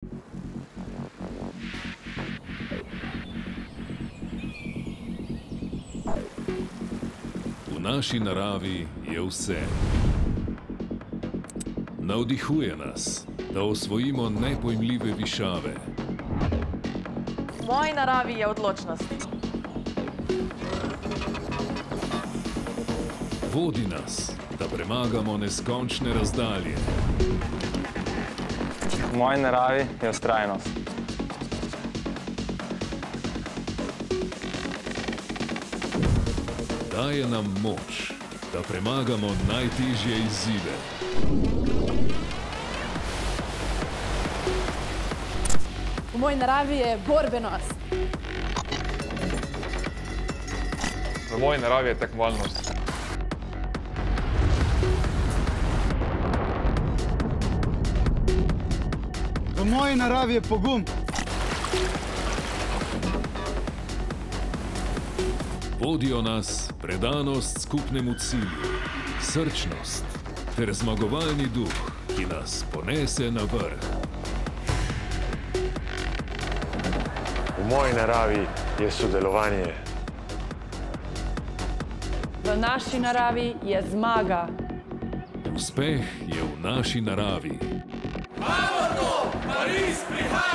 V naši naravi je vse. Navdihuje nas, da osvojimo nepojmljive višave. V moji naravi je odločnost. Vodi nas, da premagamo neskončne razdalje. V moji naravi je vztrajnost. Daje nam moč, da premagamo najtežje izzive. V moji naravi je borbenost. V moji naravi je tekmovalnost. V moji naravi je pogum. Vodijo nas predanost skupnemu cilju, srčnost ter zmagovalni duh, ki nas ponese na vrh. V moji naravi je sodelovanje. V naši naravi je zmaga. Uspeh je v naši naravi. Pariz prihaja!